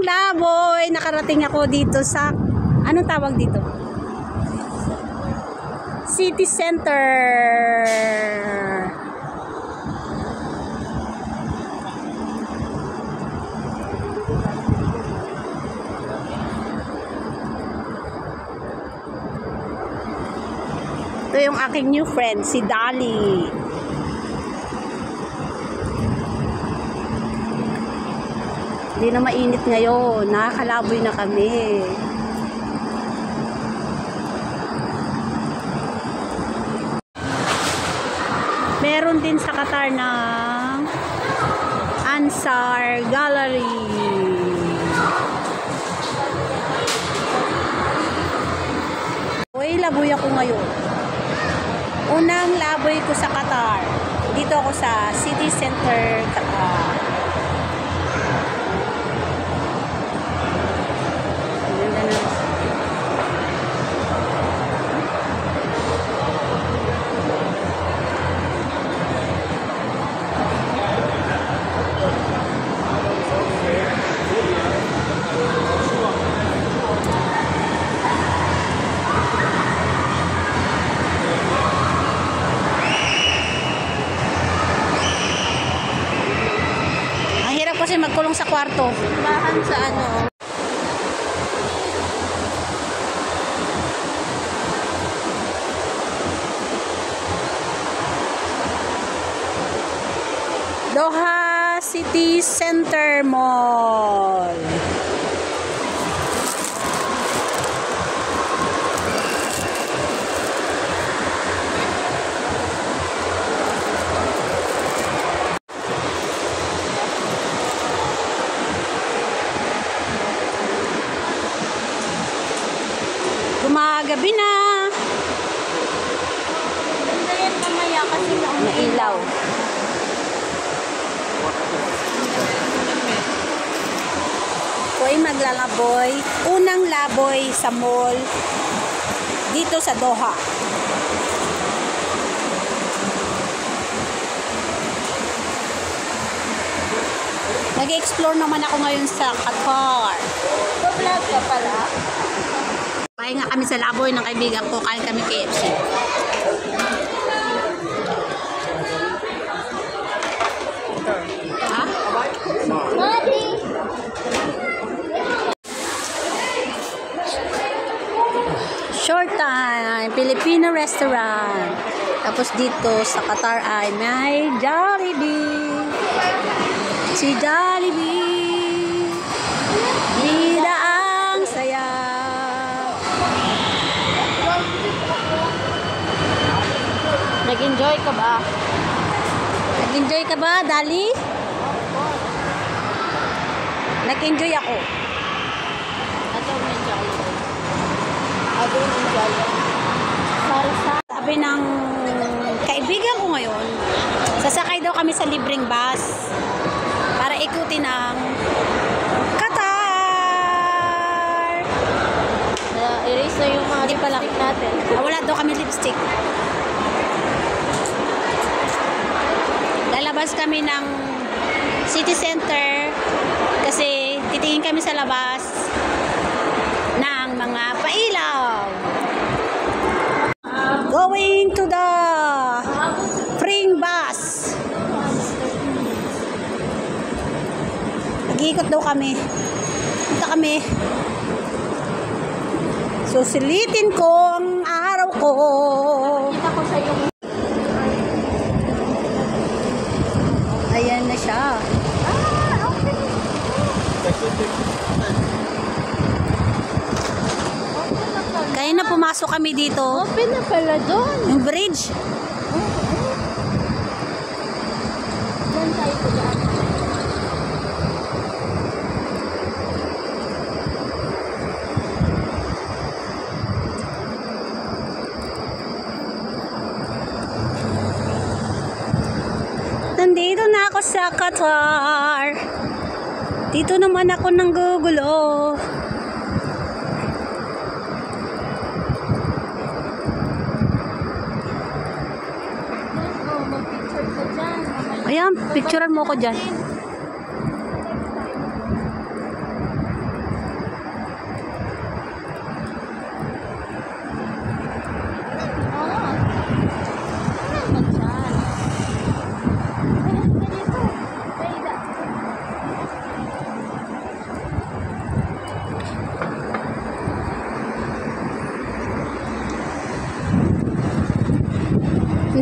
Laboy, nakarating ako dito sa, anong tawag dito? City Center. Ito yung aking new friend, si Dali. Hindi na mainit ngayon. Nakakalaboy na kami. Meron din sa Qatar ng Ansar Gallery. Uy, laboy ako ngayon. Unang laboy ko sa Qatar. Dito ako sa City Center, Qatar. Kasi magkulong sa kwarto. Bahan sa ano. Doha City Center Mall. Gumagabi na. Ganda yan mamaya kasi mailaw. So ay maglalaboy. Unang laboy sa mall dito sa Doha. Nag-explore naman ako ngayon sa Qatar. Vlog ka pala? Kaya nga kami sa laboy ng kaibigan ko, kain kami KFC. Ha? Short time, Filipino restaurant. Tapos dito sa Qatar ay may Jollibee. Si Jollibee. Bida ang saya. Nag-enjoy ka ba? Nag-enjoy ka ba, Dali? Nag-enjoy ako. Sabi ng kaibigan ko ngayon, sasakay daw kami sa libreng bus para ikutin ang Qatar. Erase na yung mga lipstick natin. Wala daw kami lipstick. Lalabas kami ng City Center kasi titingin kami sa labas ng mga pailaw. Going to the freeing bus. Nag-iikot daw kami. Punta kami. Susilitin ko ang araw ko. Kita ko sa yung Ayan na siya. okay. Kaya na pumasok kami dito. Open na pala doon. Yung bridge. Diyan tayo po dyan. Nandito na ako sa Qatar. Dito naman ako nanggugulo. Mag-picture ka dyan. Ayan, picturean mo ko dyan.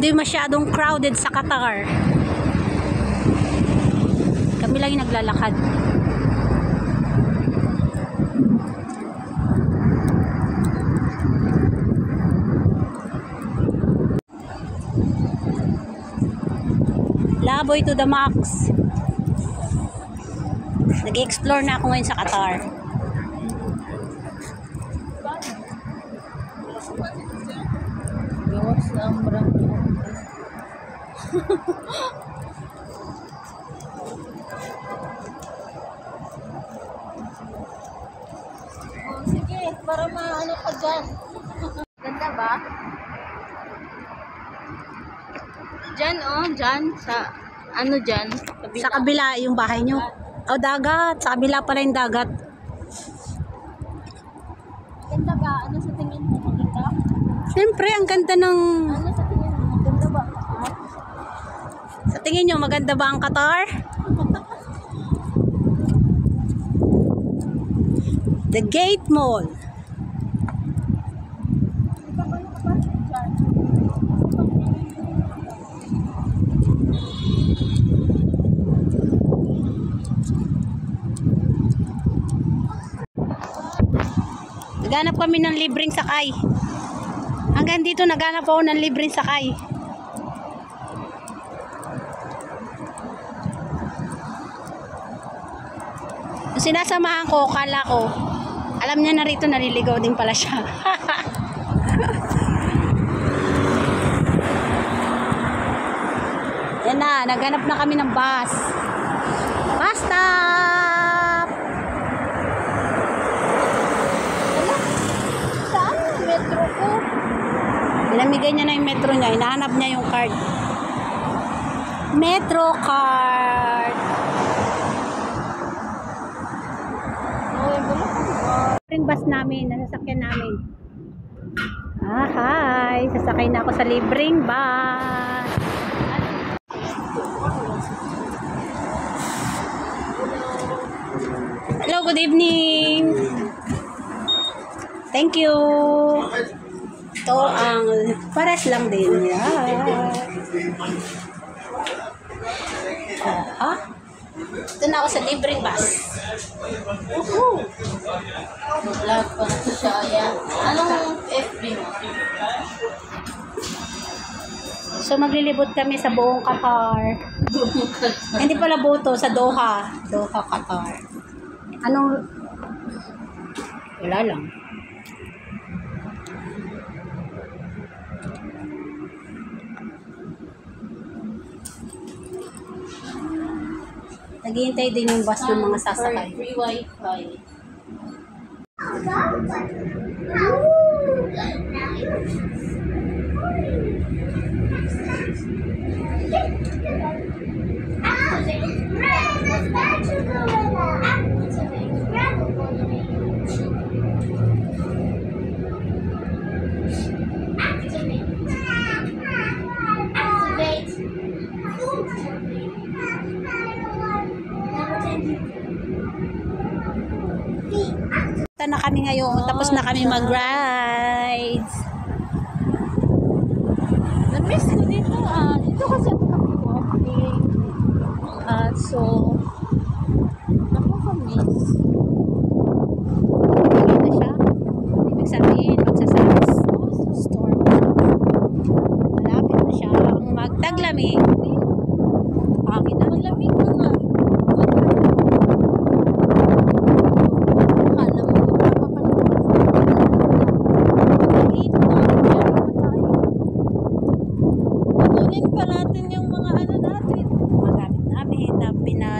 Hindi masyadong crowded sa Qatar. Kami lang yung naglalakad. Laboy to the max. Nag-explore na ako ngayon sa Qatar. Gawas na ang marami. Oh, sige, para maano ka dyan. Ganda ba? Dyan oh, dyan. Sa, ano dyan? Sa kabila yung bahay nyo. O dagat. Sa kabila pala yung dagat. Ganda ba? Ano sa tingin mo? Maganda? Siyempre, ang ganda ng... Ano sa tingin mo? Maganda ba? Sa tingin nyo, maganda ba ang Qatar? The Gate Mall. Naghanap kami ng libreng sakay. Hanggang dito naghanap ako ng libreng sakay. Sinasamahan ko, kala ko, alam niya na rito, naliligaw din pala siya. Yan na, naghanap na kami ng bus. Bus stop! Saan yung metro ko? Pinamigay niya na yung metro niya, hinahanap niya yung card. Metro card! Yung bus namin, nasasakyan namin. Ah, hi! Sasakay na ako sa libreng bus. Hello, good evening. Thank you. Ito ang pares lang din. Ito na ako sa libreng bus. Vlog pa na siya. Ayan. Anong FB mo? So maglilibot kami sa buong Qatar. Hindi pala buto, sa Doha. Doha, Qatar. Anong... Wala lang. Naghihintay din yung bus ng mga sasakay. Free wifi. Na kami ngayon, tapos na kami mag-rides. Na-miss ko dito ah. Dito kasi ako nag-walking. So, nakaka-miss. Dito siya. Ibig sabihin, magsasalis store. Malapit na siya. Ang magtaglamig. Pangin na. Malamig na nga.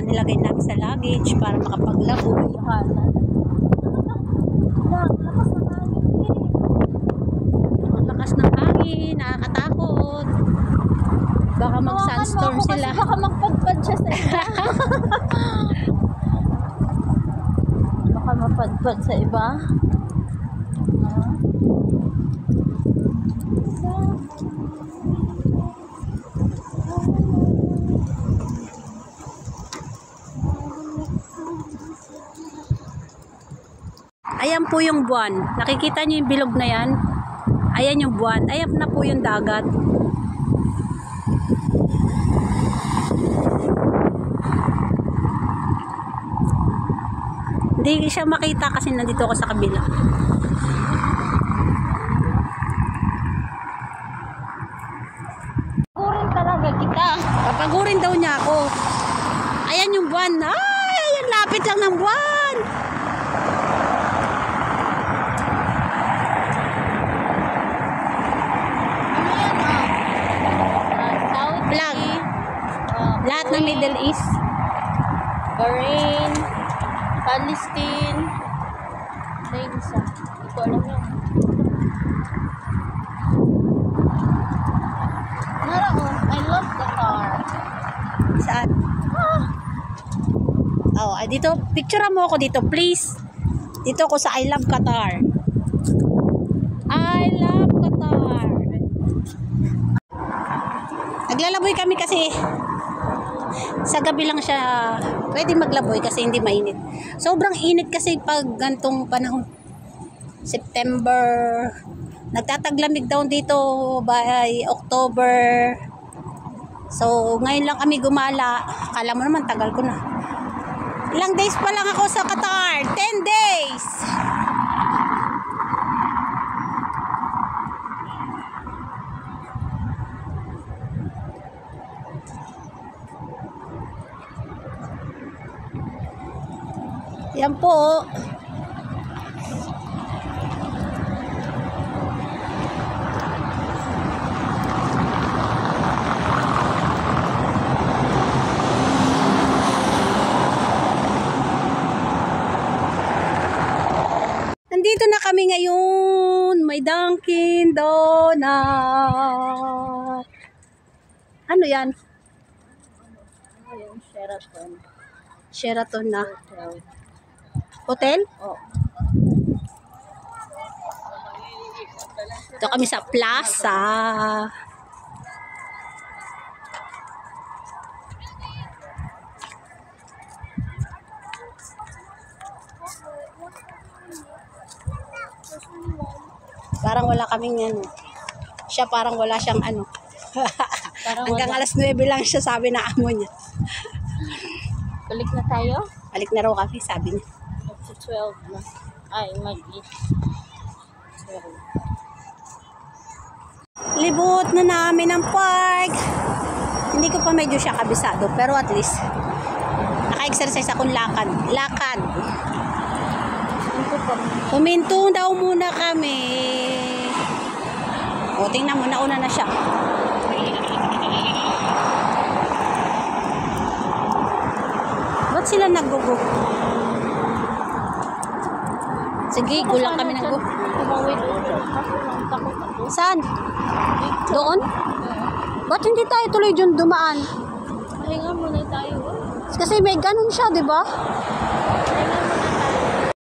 Nilagay namin sa luggage para makapaglabo. Ang lakas ng hangin, nakakatakot. Baka mag-sandstorm sila. Baka magpadpad siya sa iba. Baka mapadpad sa iba. Ayan po yung buwan. Nakikita nyo yung bilog na yan? Ayan yung buwan. Ayan na po yung dagat. Hindi siya makita kasi nandito ako sa kabila. Kurin talaga kita. Papagurin daw niya ako. Ayan yung buwan. Ay, ayan, lapit lang ng buwan. Saudi, Lahat ng Middle East. Bahrain, Palestine. Sa isa. Ito alam yan. Nara, I love Qatar. Saan? Oh, ay dito, picturean mo ako dito, please. Dito ako sa I Love Qatar. I love Qatar. Naglalaboy kami kasi sa gabi lang siya pwede maglaboy kasi hindi mainit. Sobrang init kasi pag gantong panahon. September, nagtataglamig daw dito by October. So, ngayon lang kami gumala. Akala mo naman, tagal ko na. Ilang days pa lang ako sa Qatar. 10 days! Yan po. Nandito na kami ngayon. May Dunkin Donut. Ano yan? Ayun, Sheraton. Sheraton na. Hotel? Oh. Ito kami sa plaza. Parang wala kaming ano. Siya parang wala siyang ano. Parang Hanggang wala. alas 9 lang siya, sabi na amo niya. Balik na tayo? Balik na raw kami, sabi niya. Up to 12 na. Ay, mag-eat. 12. Libot na namin ang park. Hindi ko pa medyo siya kabisado, pero at least naka-exercise akong lakad. Lakad. Huminto daw muna kami. O, tingnan mo, nauna na siya. Ba't sila nag-go-go? Sige, kulang kami ng go. Tumawid dito. Kasi lang takot ako. Saan? Doon? Ba't hindi tayo tuloy dyan dumaan? Pahinga muna tayo. Kasi may ganun siya, di ba?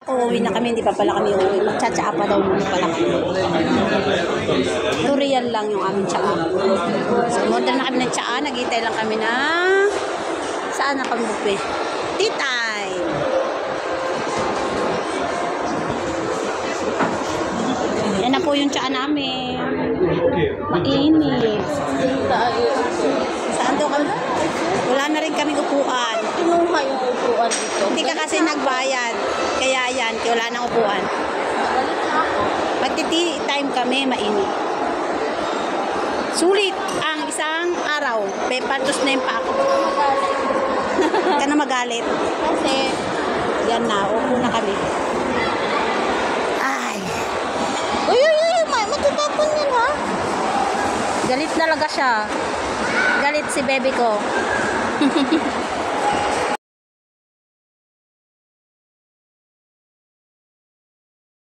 Uuwi na kami, hindi pa pala kami uuwi. Magtsatsaa pa daw muna pala kami. Turian lang yung aming tsaa. So, order na kami ng tsaa. Nag-itay lang kami na saan na kami buffet? Tea time! Yan na po yung tsaa namin. Mainit. Saan daw kami? Wala na rin kaming upuan. Kinuha yung upuan dito. Hindi ka kasi nagbayad. Kaya yan, wala nang upuan. Balik na ako. Magti-tea time kami, mainit. Sulit ang isang araw. Pepatos na yung pa ako. Huwag ka na magalit. Kasi, Yan na, upo na kami. Ay, uy, matutapon yan ha? galit talaga siya. Galit si baby ko.